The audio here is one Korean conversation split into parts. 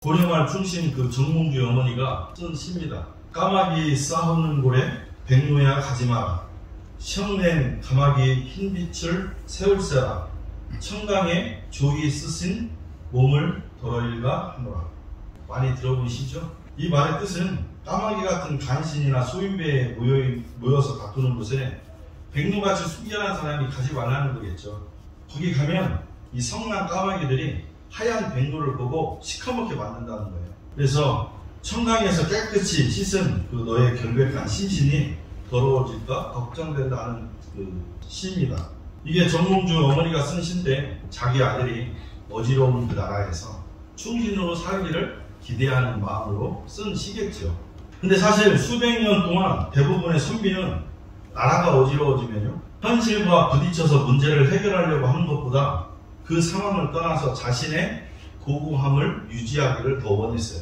고려말 충신 그 정몽주 어머니가 쓴 시입니다. 까마귀 싸우는 고래 백로야 가지마라. 시험낸 까마귀 흰빛을 세울세라. 청강에 조이 쓰신 몸을 덜어일가 하노라. 많이 들어보시죠? 이 말의 뜻은 까마귀 같은 간신이나 소인배에 모여서 다투는 곳에 백로같이 숙연한 사람이 가지 말라는 거겠죠. 거기 가면 이 성난 까마귀들이 하얀 백로를 보고 시커멓게 만든다는 거예요. 그래서 청강에서 깨끗이 씻은 그 너의 결백한 심신이 더러워질까 걱정된다는 그 시입니다. 이게 정몽주 어머니가 쓴 시인데 자기 아들이 어지러운 그 나라에서 충신으로 살기를 기대하는 마음으로 쓴 시겠죠. 근데 사실 수백 년 동안 대부분의 선비는 나라가 어지러워지면요, 현실과 부딪혀서 문제를 해결하려고 하는 것보다 그 상황을 떠나서 자신의 고고함을 유지하기를 더 원했어요.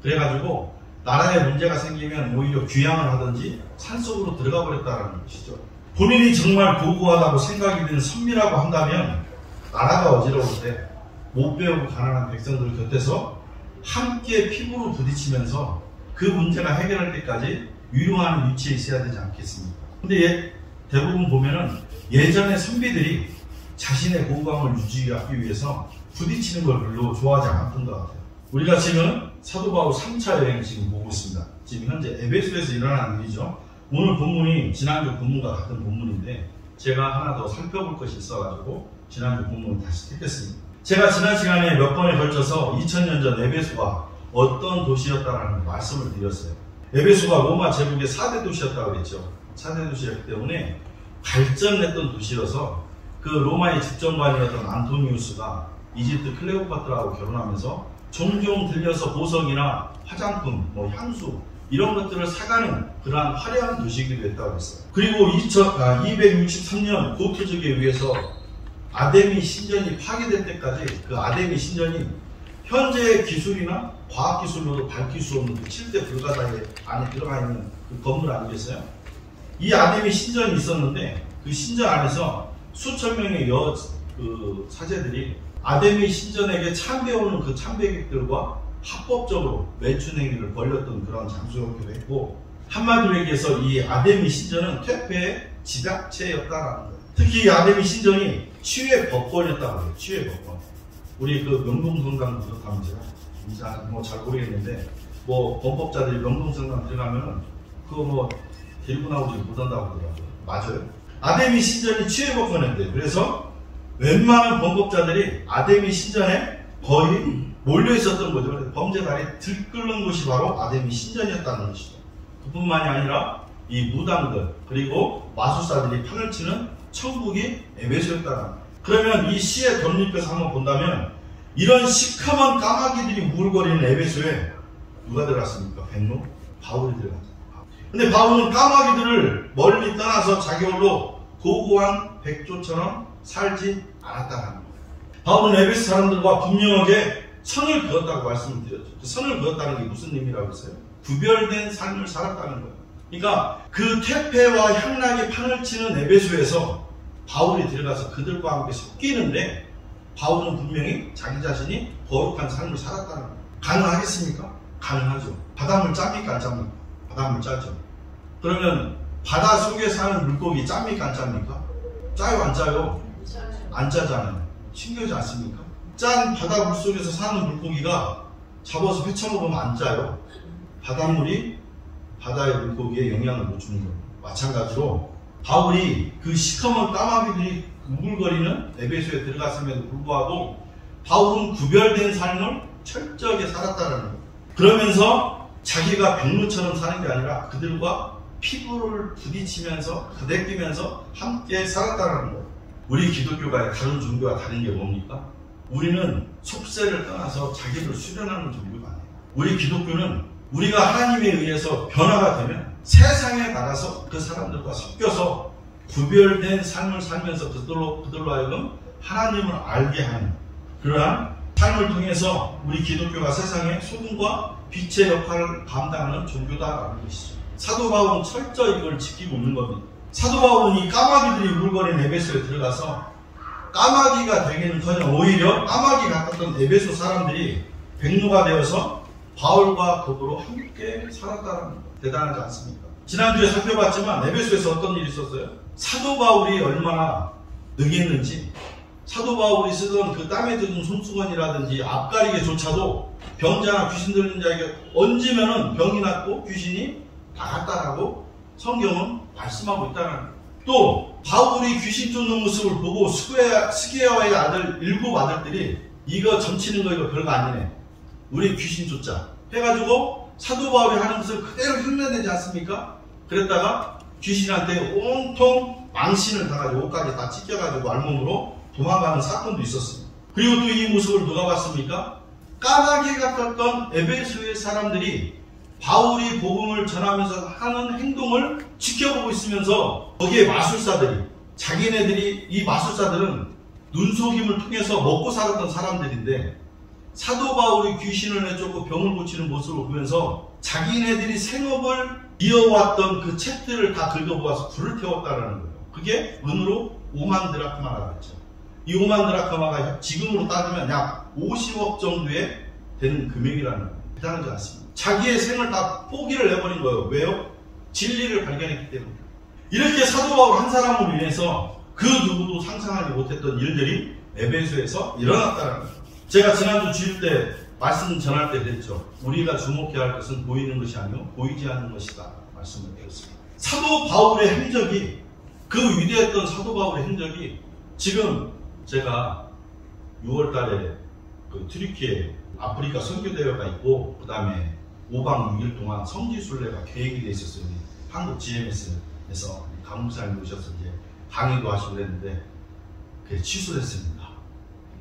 그래가지고 나라에 문제가 생기면 오히려 귀향을 하든지 산속으로 들어가 버렸다는 것이죠. 본인이 정말 고고하다고 생각이 드는 선비라고 한다면 나라가 어지러울 때 못 배우고 가난한 백성들 곁에서 함께 피부로 부딪히면서 그 문제가 해결할 때까지 위로하는 위치에 있어야 되지 않겠습니까? 근데 대부분 보면은 예전의 선비들이 자신의 고고함을 유지하기 위해서 부딪히는 걸 별로 좋아하지 않았던 것 같아요. 우리가 지금 사도바울 3차 여행 지금 보고 있습니다. 지금 현재 에베소에서 일어나는 일이죠. 오늘 본문이 지난주 본문과 같은 본문인데 제가 하나 더 살펴볼 것이 있어가지고 지난주 본문을 다시 택했습니다. 제가 지난 시간에 몇 번에 걸쳐서 2000년 전 에베소가 어떤 도시였다라는 말씀을 드렸어요. 에베소가 로마 제국의 4대 도시였다고 그랬죠. 4대 도시였기 때문에 발전했던 도시여서 그 로마의 집정관이었던 안토니우스가 이집트 클레오파트라하고 결혼하면서 종종 들려서 보석이나 화장품, 향수 이런 것들을 사가는 그러한 화려한 도시이기도 했다고 했어요. 그리고 263년 고트족에 의해서 아데미 신전이 파괴될 때까지 그 아데미 신전이 현재의 기술이나 과학기술로도 밝힐 수 없는 그 7대 불가사의 안에 들어가 있는 그 건물 아니겠어요? 이 아데미 신전이 있었는데 그 신전 안에서 수천 명의 사제들이 아데미 신전에게 참배오는 그 참배객들과 합법적으로 매춘 행위를 벌였던 그런 장소였기도 했고, 한마디로 얘기해서 이 아데미 신전은 퇴폐의 집약체였다라는 거예요. 특히 이 아데미 신전이 치유의 법권이었다고 해요. 치유의 법권. 우리 그 명동성당 부족합니다. 잘 모르겠는데 범법자들이 명동성당 들어가면은 그거 데리고 나오지 못한다고 그러더라고요. 맞아요. 아데미 신전이 치유의 법권이었대요. 그래서 웬만한 범법자들이 아데미 신전에 거의 몰려 있었던 거죠. 그래서 범죄단이 들끓는 곳이 바로 아데미 신전이었다는 것이죠. 그뿐만이 아니라 이 무당들 그리고 마술사들이 판을 치는 천국이 에베소였다는. 그러면 이 시의 덧입혀서 한번 본다면 이런 시커먼 까마귀들이 우글거리는 에베소에 누가 들어갔습니까? 백로? 바울이 들어갔죠. 근데 바울은 까마귀들을 멀리 떠나서 자기 홀로 고고한 백조처럼 살지 않았다는 거예요. 바울은 에베소 사람들과 분명하게 선을 그었다고 말씀을 드렸죠. 그 선을 그었다는 게 무슨 의미라고 했어요? 구별된 삶을 살았다는 거예요. 그러니까 그 퇴폐와 향락의 판을 치는 에베소에서 바울이 들어가서 그들과 함께 섞이는데 바울은 분명히 자기 자신이 거룩한 삶을 살았다는 거예요. 가능하겠습니까? 가능하죠. 바닷물 짭니까 안 짭니까? 바닷물 짜죠. 그러면 바다 속에 사는 물고기 짭니까 안 짭니까? 짜요 안 짜요? 안 짜잖아요. 신기하지 않습니까? 짠 바다 물속에서 사는 물고기가 잡아서 회쳐먹으면 안 짜요. 바닷물이 바다의 물고기에 영향을 못 주는 거예요. 마찬가지로 바울이 그 시커먼 까마귀들이 우글거리는 에베소에 들어갔음에도 불구하고 바울은 구별된 삶을 철저하게 살았다는 거예요. 그러면서 자기가 백로처럼 사는 게 아니라 그들과 피부를 부딪히면서 부대끼면서 함께 살았다는 거예요. 우리 기독교가 다른 종교와 다른 게 뭡니까? 우리는 속세를 떠나서 자기를 수련하는 종교가 아니에요. 우리 기독교는 우리가 하나님에 의해서 변화가 되면 세상에 나가서 그 사람들과 섞여서 구별된 삶을 살면서 그들로 하여금 하나님을 알게 하는 그러한 삶을 통해서 우리 기독교가 세상에 소금과 빛의 역할을 감당하는 종교다라는 것이죠. 사도 바울은 철저히 이걸 지키고 있는 겁니다. 사도 바울은 이 까마귀들이 우글거리는 에베소에 들어가서 까마귀가 되기는커녕 오히려 까마귀 같았던 에베소 사람들이 백로가 되어서 바울과 더불어 함께 살았다는 것. 대단하지 않습니까? 지난주에 살펴봤지만 에베소에서 어떤 일이 있었어요? 사도 바울이 얼마나 능했는지, 사도 바울이 쓰던 그 땀에 젖은 손수건이라든지 앞가리개조차도 병자나 귀신 들린 자에게 얹으면은 병이 낫고 귀신이 나갔다라고 성경은 말씀하고 있다는 거예요. 또 바울이 귀신 쫓는 모습을 보고 스게야와의 아들 7 아들들이 이거 점치는 거 이거 별거 아니네, 우리 귀신 쫓자 해가지고 사도 바울이 하는 것을 그대로 흉내내지 않습니까? 그랬다가 귀신한테 온통 망신을 당하고 옷까지 다 찢겨가지고 알몸으로 도망가는 사건도 있었습니다. 그리고 또 이 모습을 누가 봤습니까? 까마귀 같았던 에베소의 사람들이 바울이 복음을 전하면서 하는 행동을 지켜보고 있으면서 거기에 마술사들이, 자기네들이, 이 마술사들은 눈속임을 통해서 먹고 살았던 사람들인데 사도 바울이 귀신을 내쫓고 병을 고치는 모습을 보면서 자기네들이 생업을 이어왔던 그 책들을 다 긁어보아서 불을 태웠다는 거예요. 그게 은으로 5만 드라크마라고 했죠. 이 5만 드라크마가 지금으로 따지면 약 50억 정도에 되는 금액이라는 거예요. 대단하지 않습니다. 자기의 생을 다 포기를 해버린 거예요. 왜요? 진리를 발견했기 때문에. 이렇게 사도 바울 한 사람으로 인해서 그 누구도 상상하지 못했던 일들이 에베소에서 일어났다는 거예요. 제가 지난주 주일 때 말씀 전할 때 그랬죠. 우리가 주목해야 할 것은 보이는 것이 아니고 보이지 않는 것이다 말씀을 드렸습니다. 사도 바울의 행적이, 그 위대했던 사도 바울의 행적이 지금 제가 6월 달에 그 트리키에 아프리카 선교대회가 있고 그 다음에 5박 6일 동안 성지순례가 계획이 돼 있었어요. 한국 GMS에서 강목사님 오셔서 이제 강의도 하시고 그랬는데 그게 취소됐습니다.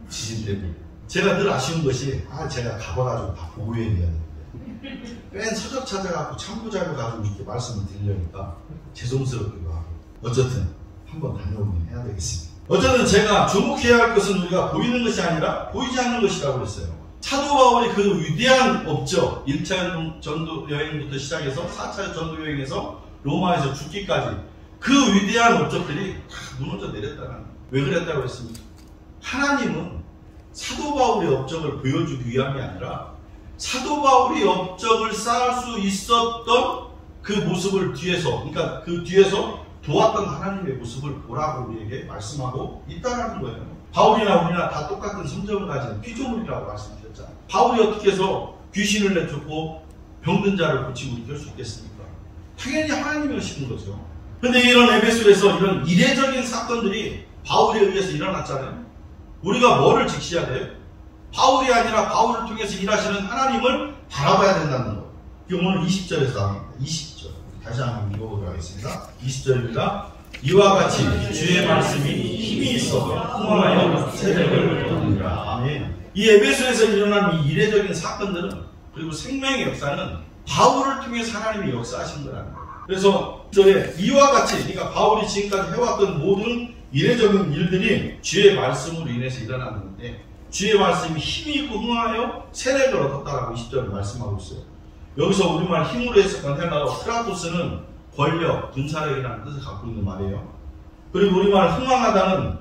지진 때문에. 제가 늘 아쉬운 것이 제가 가봐가지고 다 보고해야 되는데 맨 서적 찾아가고 참고 자료 가지고 이렇게 말씀을 드리려니까 죄송스럽기도 하고, 어쨌든 한번 다녀오긴 해야 되겠습니다. 어쨌든 제가 주목해야 할 것은 우리가 보이는 것이 아니라 보이지 않는 것이라고 했어요. 사도 바울이 그 위대한 업적, 1차 전도 여행부터 시작해서 4차 전도 여행에서 로마에서 죽기까지 그 위대한 업적들이 다 무너져 내렸다는 거예요. 왜 그랬다고 했습니까? 하나님은 사도 바울의 업적을 보여주기 위함이 아니라 사도 바울이 업적을 쌓을 수 있었던 그 모습을 뒤에서, 그러니까 그 뒤에서 도왔던 하나님의 모습을 보라고 우리에게 말씀하고 있다는 거예요. 바울이나 우리나 다 똑같은 성정을 가진 피조물이라고 말씀드렸잖아요. 바울이 어떻게 해서 귀신을 내쫓고 병든 자를 고치고 이렇게 할 수 있겠습니까? 당연히 하나님이 하시는 거죠. 그런데 이런 에베소에서 이런 이례적인 사건들이 바울에 의해서 일어났잖아요. 우리가 뭐를 직시해야 돼요? 바울이 아니라 바울을 통해서 일하시는 하나님을 바라봐야 된다는 거. 이게 오늘 20절에서 나옵니다. 20절. 다시 한번 읽어보도록 하겠습니다. 20절입니다. 이와 같이 주의 말씀이 힘이 있어 흥황하여 세력을 얻느니라. 아멘. 이 에베소에서 일어난 이 이례적인 사건들은, 그리고 생명의 역사는 바울을 통해서 하나님이 역사하신 거라는 거예요. 그래서 이와 같이, 그러니까 바울이 지금까지 해왔던 모든 이례적인 일들이 주의 말씀으로 인해서 일어나는 건데, 주의 말씀이 힘이 있고 흥하여 세력을 얻었다라고 20절에 말씀하고 있어요. 여기서 우리말 힘으로 해석한 헬라어 크라토스는 권력, 군사력이라는 뜻을 갖고 있는 말이에요. 그리고 우리말 흥황하다는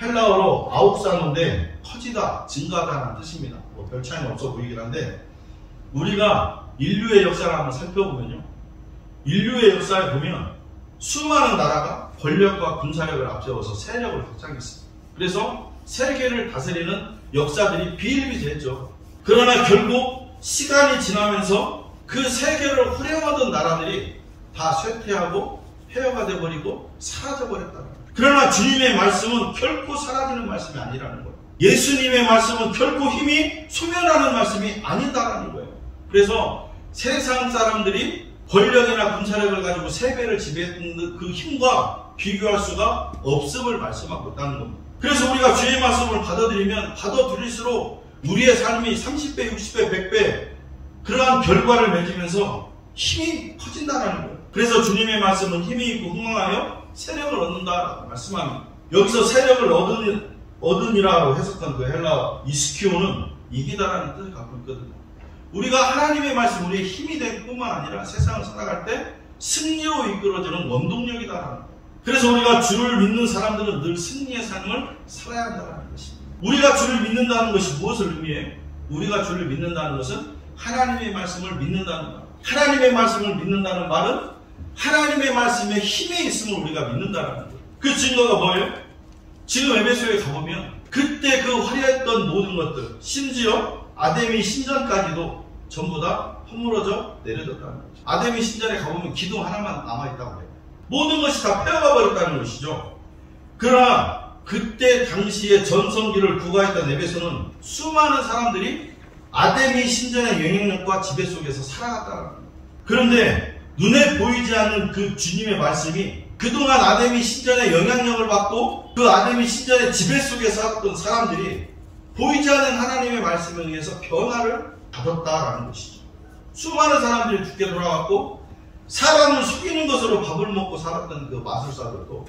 헬라어로 아욱사노인데 커지다, 증가하다는 뜻입니다. 뭐 별 차이는 없어 보이긴 한데, 우리가 인류의 역사를 한번 살펴보면요, 인류의 역사에 보면 수많은 나라가 권력과 군사력을 앞세워서 세력을 확장했습니다. 그래서 세계를 다스리는 역사들이 비일비재했죠. 그러나 결국 시간이 지나면서 그 세계를 후려하던 나라들이 다 쇠퇴하고 폐허가 되어버리고 사라져버렸다는 거예요. 그러나 주님의 말씀은 결코 사라지는 말씀이 아니라는 거예요. 예수님의 말씀은 결코 힘이 소멸하는 말씀이 아니다라는 거예요. 그래서 세상 사람들이 권력이나 군사력을 가지고 세계를 지배했던 그 힘과 비교할 수가 없음을 말씀하고 있다는 겁니다. 그래서 우리가 주의 말씀을 받아들이면 받아들일수록 우리의 삶이 30배, 60배, 100배 그러한 결과를 맺으면서 힘이 커진다는 거예요. 그래서 주님의 말씀은 힘이 있고 흥황하여 세력을 얻는다라고 말씀합니다. 여기서 세력을 얻으니라고 해석한 그 헬라 이스키오는 이기다라는 뜻을 갖고 있거든요. 우리가 하나님의 말씀, 우리의 힘이 될 뿐만 아니라 세상을 살아갈 때 승리로 이끌어주는 원동력이다라는 거예요. 그래서 우리가 주를 믿는 사람들은 늘 승리의 삶을 살아야 한다는 것입니다. 우리가 주를 믿는다는 것이 무엇을 의미해요? 우리가 주를 믿는다는 것은 하나님의 말씀을 믿는다는 말. 하나님의 말씀을 믿는다는 말은 하나님의 말씀에 힘이 있음을 우리가 믿는다는 거예요. 그 증거가 뭐예요? 지금 에베소에 가보면 그때 그 화려했던 모든 것들, 심지어 아담이 신전까지도 전부 다 허물어져 내려졌다는 거죠. 아담이 신전에 가보면 기둥 하나만 남아있다고 해요. 모든 것이 다 폐허가 버렸다는 것이죠. 그러나 그때 당시에 전성기를 구가했던 에베소는 수많은 사람들이 아담이 신전의 영향력과 지배 속에서 살아갔다는 거예요. 그런데 눈에 보이지 않는 그 주님의 말씀이 그동안 아담이 신전의 영향력을 받고 그 아담이 신전의 지배 속에 살았던 사람들이 보이지 않는 하나님의 말씀에 의해서 변화를 받았다라는 것이죠. 수많은 사람들이 죽게 돌아갔고 사람을 속이는 것으로 밥을 먹고 살았던 그 마술사들도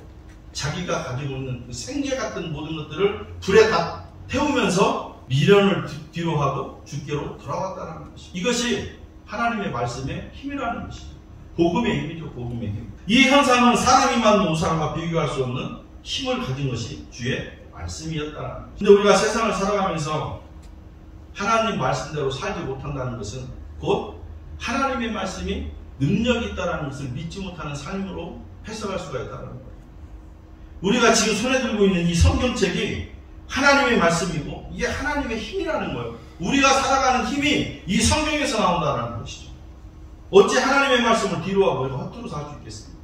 자기가 가지고 있는 그 생계 같은 모든 것들을 불에 다 태우면서 미련을 뒤로 하고 주께로 돌아왔다는 것이. 이것이 하나님의 말씀의 힘이라는 것이죠. 복음의 힘이죠. 복음의 힘. 이 현상은 사람이 만든 우상과 비교할 수 없는 힘을 가진 것이 주의 말씀이었다는 것이죠. 근데 우리가 세상을 살아가면서 하나님 말씀대로 살지 못한다는 것은 곧 하나님의 말씀이 능력이 있다는 것을 믿지 못하는 삶으로 해석할 수가 있다는 거예요. 우리가 지금 손에 들고 있는 이 성경책이 하나님의 말씀이고 이게 하나님의 힘이라는 거예요. 우리가 살아가는 힘이 이 성경에서 나온다는 것이죠. 어찌 하나님의 말씀을 뒤로 하고 헛두루 살 수 있겠습니까?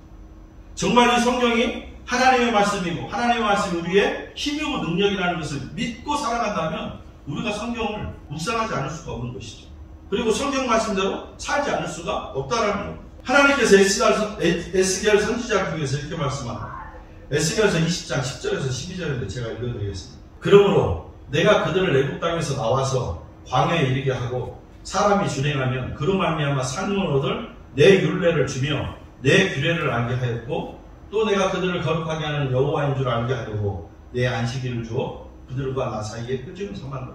정말 이 성경이 하나님의 말씀이고 하나님의 말씀이 우리의 힘이고 능력이라는 것을 믿고 살아간다면 우리가 성경을 묵상하지 않을 수가 없는 것이죠. 그리고 성경 말씀대로 살지 않을 수가 없다라는 거예요. 하나님께서 에스겔 선지자 중에서 이렇게 말씀합니다. 에스겔서 20장 10절에서 12절인데 제가 읽어드리겠습니다. 그러므로 내가 그들을 애굽 땅에서 나와서 광야에 이르게 하고 사람이 준행하면 그로 말미암아 상을 얻을 내 율례를 주며 내 규례를 알게 하였고 또 내가 그들을 거룩하게 하는 여호와인 줄 알게 하려고 내 안식일을 주어 그들과 나 사이에 끄집은 삼았다.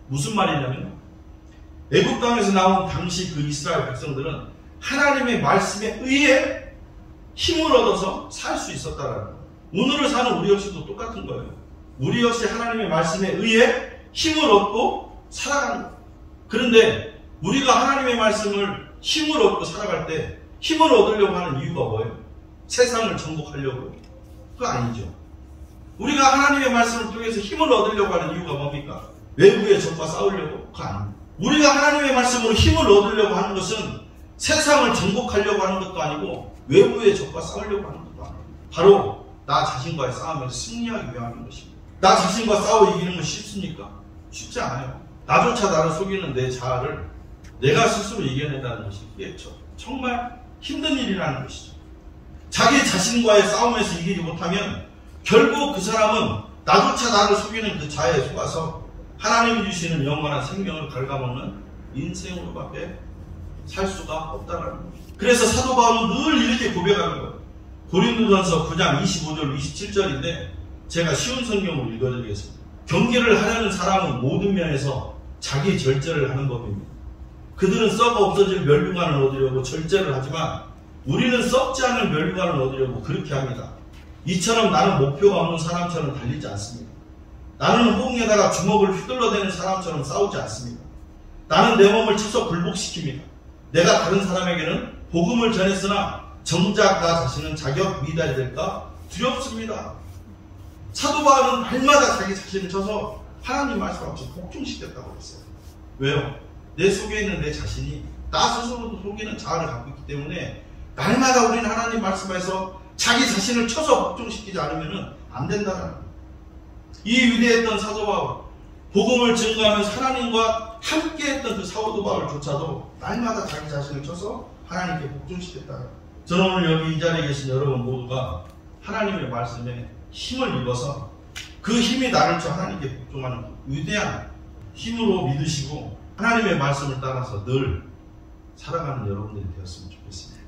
무슨 말이냐면 애굽 땅에서 나온 당시 그 이스라엘 백성들은 하나님의 말씀에 의해 힘을 얻어서 살 수 있었다라는 거예요. 오늘을 사는 우리 역시도 똑같은 거예요. 우리 역시 하나님의 말씀에 의해 힘을 얻고 살아가는 거예요. 그런데 우리가 하나님의 말씀을 힘을 얻고 살아갈 때 힘을 얻으려고 하는 이유가 뭐예요? 세상을 정복하려고요? 그거 아니죠. 우리가 하나님의 말씀을 통해서 힘을 얻으려고 하는 이유가 뭡니까? 외부의 적과 싸우려고? 그거 아닙니다. 우리가 하나님의 말씀으로 힘을 얻으려고 하는 것은 세상을 정복하려고 하는 것도 아니고 외부의 적과 싸우려고 하는 것도 아니에요. 바로 나 자신과의 싸움에서 승리하기 위함인 것입니다. 나 자신과 싸워 이기는 건 쉽습니까? 쉽지 않아요. 나조차 나를 속이는 내 자아를 내가 스스로 이겨낸다는 것이 정말 힘든 일이라는 것이죠. 자기 자신과의 싸움에서 이기지 못하면 결국 그 사람은 나조차 나를 속이는 그 자아에 속아서 하나님이 주시는 영원한 생명을 갉아먹는 인생으로밖에 살 수가 없다는 거예요. 그래서 사도 바울은 늘 이렇게 고백하는 거예요. 고린도전서 9장 25절 27절인데 제가 쉬운 성경으로 읽어드리겠습니다. 경계를 하려는 사람은 모든 면에서 자기 절제를 하는 법입니다. 그들은 썩어 없어질 멸류관을 얻으려고 절제를 하지만 우리는 썩지 않을 멸류관을 얻으려고 그렇게 합니다. 이처럼 나는 목표가 없는 사람처럼 달리지 않습니다. 나는 호응에다가 주먹을 휘둘러대는 사람처럼 싸우지 않습니다. 나는 내 몸을 쳐서 굴복시킵니다. 내가 다른 사람에게는 복음을 전했으나 정작 나 자신은 자격 미달이 될까 두렵습니다. 사도 바울은 날마다 자기 자신을 쳐서 하나님 말씀 앞에서 복종시켰다고 했어요. 왜요? 내 속에 있는 내 자신이 나 스스로도 속이는 자아를 갖고 있기 때문에 날마다 우리는 하나님 말씀에서 자기 자신을 쳐서 복종시키지 않으면 안 된다는 거예요. 이 위대했던 사도 바울, 복음을 증거하면서 하나님과 함께했던 그 사도 바울조차도 날마다 자기 자신을 쳐서 하나님께 복종시켰다. 저는 오늘 여기 이 자리에 계신 여러분 모두가 하나님의 말씀에 힘을 입어서 그 힘이 나를 쳐 하나님께 복종하는 위대한 힘으로 믿으시고 하나님의 말씀을 따라서 늘 살아가는 여러분들이 되었으면 좋겠습니다.